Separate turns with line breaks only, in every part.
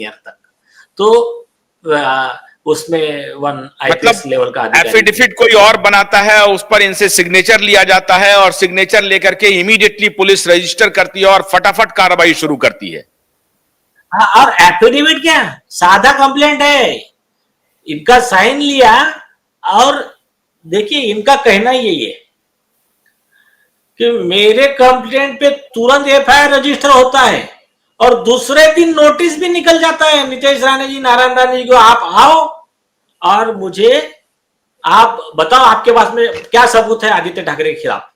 Year तक। तो उसमें वन आईपीएस
मतलब
लेवल का
एफिडेविट कोई और बनाता है, उस पर इनसे सिग्नेचर लिया जाता है और सिग्नेचर लेकर के इमीडिएटली पुलिस रजिस्टर करती है और फटाफट कार्रवाई शुरू करती है।
हाँ, और एफिडेविट क्या सादा कंप्लेंट है, इनका साइन लिया और देखिए इनका कहना यही है कि मेरे कंप्लेंट पे तुरंत एफआईआर रजिस्टर होता है और दूसरे दिन नोटिस भी निकल जाता है नितेश राणे जी, नारायण राणे जी को, आप आओ और मुझे आप बताओ आपके पास में क्या सबूत है आदित्य ठाकरे के खिलाफ।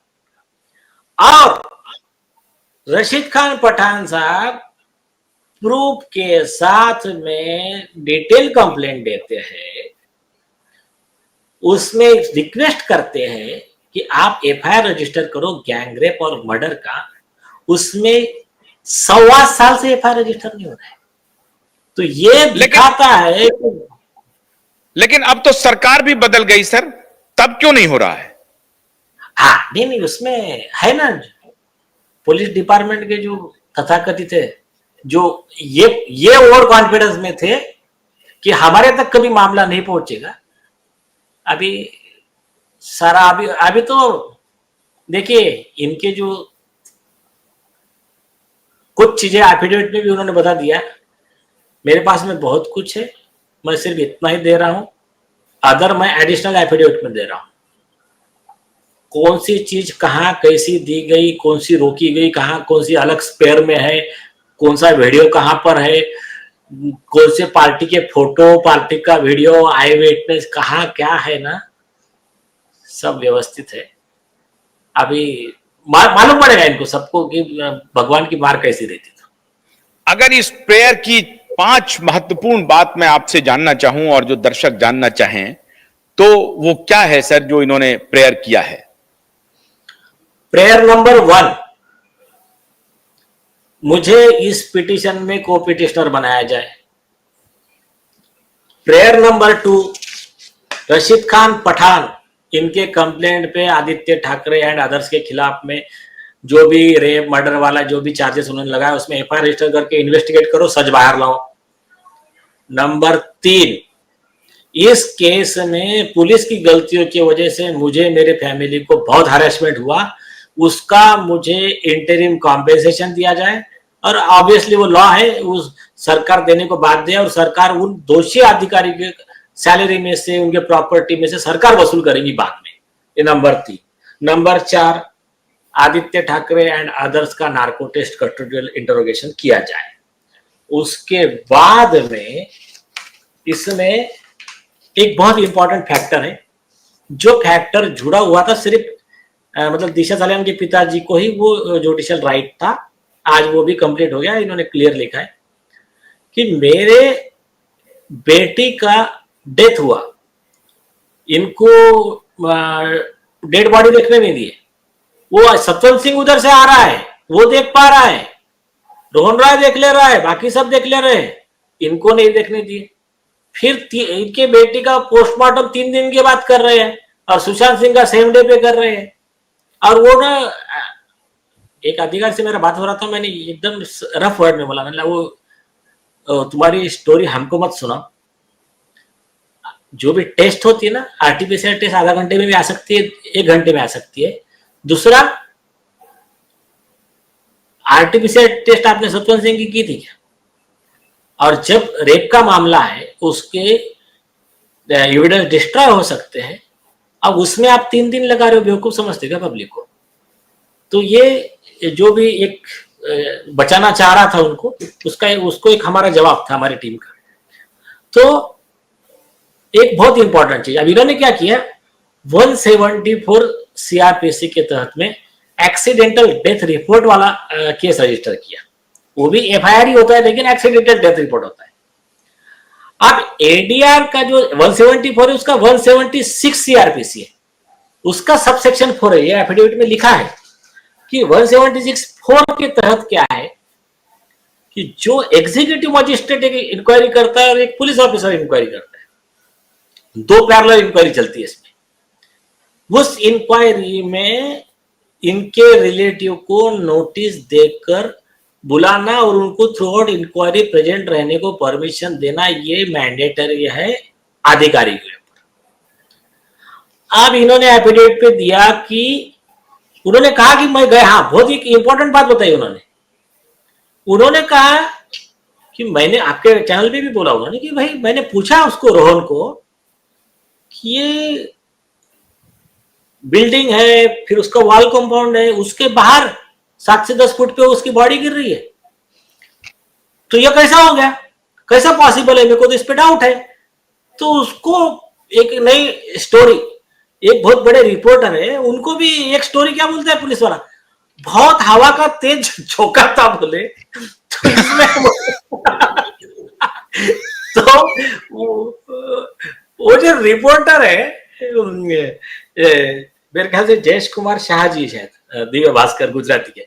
और रशीद खान पठान साहब प्रूफ के साथ में डिटेल कंप्लेंट देते हैं, उसमें रिक्वेस्ट करते हैं कि आप एफआईआर रजिस्टर करो गैंगरेप और मर्डर का, उसमें 1.25 साल से एफआईआर रजिस्टर नहीं हो रहा है। तो ये दिखाता है
लेकिन अब तो सरकार भी बदल गई सर, तब क्यों नहीं हो रहा है?
हाँ नहीं उसमें है ना, पुलिस डिपार्टमेंट के जो तथाकथित है, जो ये ओवर कॉन्फिडेंस में थे कि हमारे तक कभी मामला नहीं पहुंचेगा। अभी सारा अभी तो देखिए इनके जो कुछ चीजें एफिडेविट में भी उन्होंने बता दिया, मेरे पास में बहुत कुछ है, मैं सिर्फ इतना ही दे रहा हूं, अदर मैं एडिशनल एफिडेविट में दे रहा हूं। कौन सी चीज कहां कैसी दी गई, कौन सी रोकी गई, कहां कौन सी अलग स्पेयर में है, कौन सा वीडियो कहां पर है, कौन से पार्टी के फोटो, पार्टी का वीडियो, आई विटनेस कहां क्या है ना, सब व्यवस्थित है। अभी मालूम पड़ेगा इनको सबको कि भगवान की मार कैसी रहती।
अगर इस प्रेयर की 5 महत्वपूर्ण बात मैं आपसे जानना चाहूं और जो दर्शक जानना चाहें तो वो क्या है सर जो इन्होंने प्रेयर किया है?
प्रेयर नंबर 1, मुझे इस पिटीशन में को पिटिशनर बनाया जाए। प्रेयर नंबर 2, रशीद खान पठान इनके कंप्लेंट पे आदित्य ठाकरे एंड अदर्स के खिलाफ में जो भी रेप मर्डर वाला जो भी चार्जेस उन्होंने लगाया उसमें एफआईआर रजिस्टर करके इन्वेस्टिगेट करो, सच बाहर लाओ। नंबर 3, इस केस में पुलिस की गलतियों की वजह से मुझे मेरे फैमिली को बहुत हरेसमेंट हुआ, उसका मुझे इंटरिम कॉम्पेंसेशन दिया जाए और ऑब्वियसली वो लॉ है, उस सरकार देने को बाध्य है और सरकार उन दोषी अधिकारी के सैलरी में से, उनके प्रॉपर्टी में से सरकार वसूल करेगी बाद में। ये number 3। Number 4, Aditya Thackeray and others का नार्को टेस्ट कस्टोडियल इंटरोगेशन किया जाए। उसके बाद में इसमें एक बहुत इंपॉर्टेंट फैक्टर है, जो फैक्टर जुड़ा हुआ था सिर्फ मतलब दिशा सलेम के पिताजी को ही वो जुडिशियल राइट था, आज वो भी कंप्लीट हो गया। इन्होंने क्लियर लिखा है कि मेरे बेटी का डेथ हुआ, इनको डेड बॉडी देखने नहीं दिए, वो सतवंत सिंह उधर से आ रहा है, वो देख पा रहा है, रोहन राय देख ले रहा है, बाकी सब देख ले रहे हैं, इनको नहीं देखने दिए। फिर इनके बेटी का पोस्टमार्टम 3 दिन के बाद कर रहे हैं और सुशांत सिंह का सेम डे पे कर रहे हैं। और वो ना एक अधिकारी से मेरा बात हो रहा था, मैंने एकदम रफ वर्ड में बोला, मैंने वो तुम्हारी स्टोरी हमको मत सुना, जो भी टेस्ट होती है ना, आरटीपीसीआर टेस्ट आधा घंटे में भी आ सकती है, 1 घंटे में आ सकती है। दूसरा, आरटीपीसीआर टेस्ट आपने सतवंत सिंह की थी क्या? और जब रेप का मामला है उसके एविडेंस डिस्ट्रॉय हो सकते हैं, अब उसमें आप 3 दिन लगा रहे हो, बेवकूफ समझते क्या पब्लिक को? तो ये जो भी एक बचाना चाह रहा था उनको, उसको एक हमारा जवाब था हमारी टीम का। तो एक बहुत इंपॉर्टेंट चीज अब इन्होंने क्या किया, 174 सीआरपीसी के तहत में एक्सीडेंटल डेथ रिपोर्ट वाला केस रजिस्टर किया। वो भी एफआईआर ही होता है लेकिन एक्सीडेंटल डेथ रिपोर्ट होता है। अब एडीआर का जो 174 है उसका 176 सीआरपीसी है, उसका सबसेक्शन 4 है, ये एफिडेविट में लिखा है कि 176(4) के तहत क्या है कि जो एग्जीक्यूटिव मजिस्ट्रेट एक इंक्वायरी करता है और एक पुलिस ऑफिसर इंक्वायरी करता है, 2 पैरेलल इंक्वायरी चलती है इसमें। उस इंक्वायरी में इनके रिलेटिव को नोटिस देकर बुलाना और उनको थ्रू आउट इंक्वायरी प्रेजेंट रहने को परमिशन देना, ये मैंडेटरी है अधिकारी के ऊपर। अब इन्होंने एफिडेविट पे दिया कि उन्होंने कहा कि मैं गया, हाँ बहुत ही इंपॉर्टेंट बात बताई उन्होंने कहा कि मैंने आपके चैनल पे भी बोला उन्होंने कि भाई मैंने पूछा उसको, रोहन को, कि ये बिल्डिंग है, फिर उसका वॉल कंपाउंड है, उसके बाहर 7 से 10 फुट पे उसकी बॉडी गिर रही है, तो ये कैसा हो गया, कैसा पॉसिबल है, मेरे को तो इस पे डाउट है। तो उसको एक नई स्टोरी, एक बहुत बड़े रिपोर्टर है, उनको भी एक स्टोरी क्या बोलता है पुलिस वाला, बहुत हवा का तेज झोंका था बोले, तो इसमें तो वो जो रिपोर्टर है, मेरे ख्याल से जयेश कुमार शाह जी शायद, दिव्य भास्कर गुजराती के,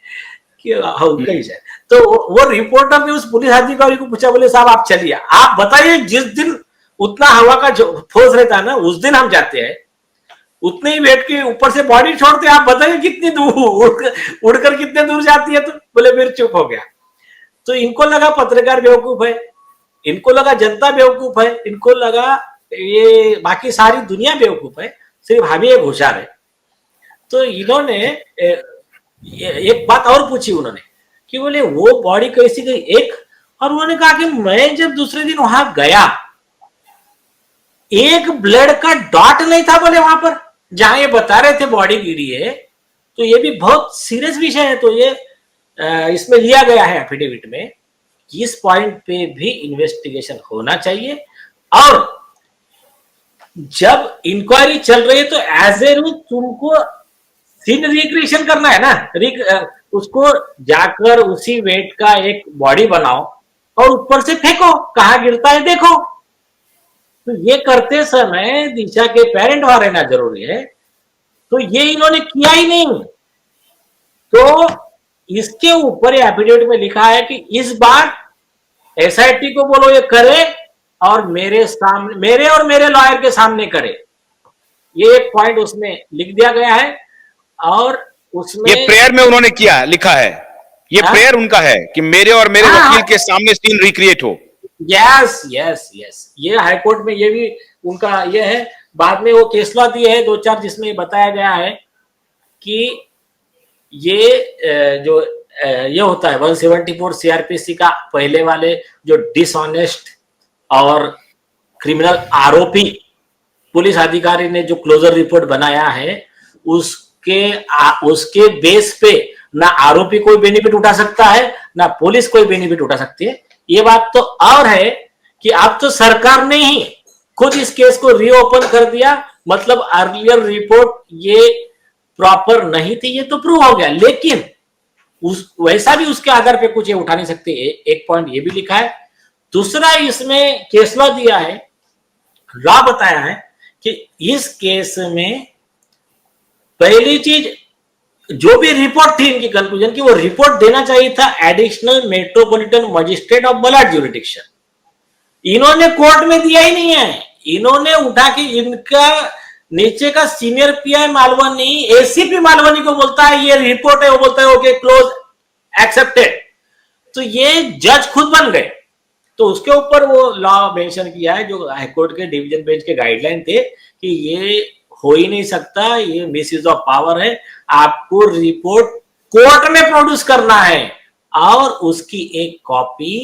कि हाँ उनका ही शायद, तो वो रिपोर्टर ने उस पुलिस अधिकारी को पूछा, बोले साहब आप चलिए, आप बताइए जिस दिन उतना हवा का फोर्स रहता है ना, उस दिन हम जाते हैं, उतने ही वेट के ऊपर से बॉडी छोड़ते हैं, आप बताइए कितनी दूर उड़कर कितने दूर जाती है, तो बोले फिर चुप हो गया। तो इनको लगा पत्रकार बेवकूफ है, इनको लगा जनता बेवकूफ है, इनको लगा ये बाकी सारी दुनिया बेवकूफ है, सिर्फ हम ही एक होशियार है। तो इन्होंने एक बात और पूछी उन्होंने कि बोले वो बॉडी कैसी गई, एक, और उन्होंने कहा कि मैं जब दूसरे दिन वहां गया, एक ब्लड का डॉट नहीं था बोले वहां पर, जहां ये बता रहे थे बॉडी गिरी है। तो ये भी बहुत सीरियस विषय है, तो ये इसमें लिया गया है एफिडेविट में, इस पॉइंट पे भी इन्वेस्टिगेशन होना चाहिए। और जब इंक्वायरी चल रही है तो एज ए रूल तुमको सीन रिक्रिएशन करना है ना, उसको जाकर उसी वेट का एक बॉडी बनाओ और ऊपर से फेंको, कहां गिरता है देखो। तो ये करते समय दिशा के पेरेंट वहां रहना जरूरी है, तो ये इन्होंने किया ही नहीं। तो इसके ऊपर एफिडेविट में लिखा है कि इस बार एसआईटी को बोलो ये करे, और मेरे सामने, मेरे और मेरे लॉयर के सामने करे, ये एक पॉइंट उसमें लिख दिया गया है। और उसमें
ये प्रेयर में उन्होंने किया, लिखा है, ये प्रेयर उनका है कि मेरे और मेरे वकील के सामने सीन रिक्रिएट हो।
यस यस यस, ये हाईकोर्ट में ये भी उनका ये है। बाद में वो केस लॉ दिए है 2-4, जिसमें बताया गया है कि ये जो ये होता है 174 सीआरपीसी का पहले वाले जो डिसऑनेस्ट और क्रिमिनल आरोपी पुलिस अधिकारी ने जो क्लोजर रिपोर्ट बनाया है, उसके बेस पे ना आरोपी कोई बेनिफिट उठा सकता है, ना पुलिस कोई बेनिफिट उठा सकती है। ये बात तो और है कि अब तो सरकार ने ही खुद इस केस को रीओपन कर दिया, मतलब अर्लियर रिपोर्ट ये प्रॉपर नहीं थी, ये तो प्रूव हो गया, लेकिन वैसा भी उसके आधार पे कुछ ये उठा नहीं सकते। एक पॉइंट ये भी लिखा है। दूसरा इसमें केस लॉ दिया है, लॉ बताया है कि इस केस में पहली चीज जो भी रिपोर्ट थी इनकी कंक्लूजन की, वो रिपोर्ट देना चाहिए था एडिशनल मेट्रोपॉलिटन मजिस्ट्रेट ऑफ बलाट ज्यूरिडिक्शन। इन्होंने कोर्ट में दिया ही नहीं है, इन्होंने उठा के इनका नीचे का senior pi Malvani ACP Malvani को बोलता है ये रिपोर्ट है, वो बोलता है ओके क्लोज एक्सेप्टेड। तो ये जज खुद बन गए। तो उसके ऊपर वो लॉ मेंशन किया है जो हाईकोर्ट के डिवीजन बेंच के गाइडलाइन थे कि ये हो ही नहीं सकता, ये मिसयूज ऑफ पावर है, आपको रिपोर्ट कोर्ट में प्रोड्यूस करना है और उसकी एक कॉपी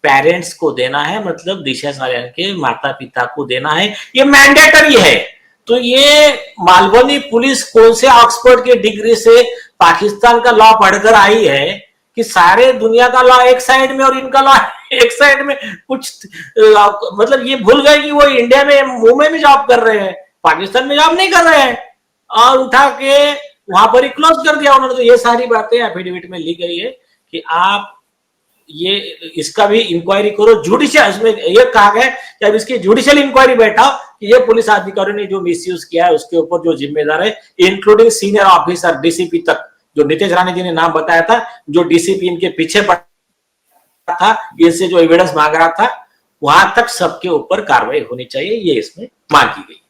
पेरेंट्स को देना है, मतलब दिशा सालियान के माता पिता को देना है, ये मैंडेटरी है। तो ये मालवनी पुलिस कौन से ऑक्सफोर्ड के डिग्री से पाकिस्तान का लॉ पढ़कर आई है कि सारे दुनिया का लॉ एक साइड में और इनका लॉ एक साइड में, कुछ मतलब ये भूल गए कि वो इंडिया में मुंबई में जॉब कर रहे हैं, पाकिस्तान में जॉब नहीं कर रहे हैं, और उठा के वहां पर ही क्लोज कर दिया उन्होंने। तो ये सारी बातें एफिडेविट में लिखी गई है कि आप ये इसका भी इंक्वायरी करो, जुडिशियल, इसमें ये कहा गया कि अब इसकी जुडिशियल इंक्वायरी बैठाओ कि ये पुलिस अधिकारियों ने जो मिसयूज किया है उसके ऊपर जो जिम्मेदार है, इंक्लूडिंग सीनियर ऑफिसर डीसीपी तक, जो नितेश राणे जी ने नाम बताया था, जो डीसीपी इनके पीछे पड़ा था, इनसे जो एविडेंस मांग रहा था, वहां तक सबके ऊपर कार्रवाई होनी चाहिए, ये इसमें मांग की गई।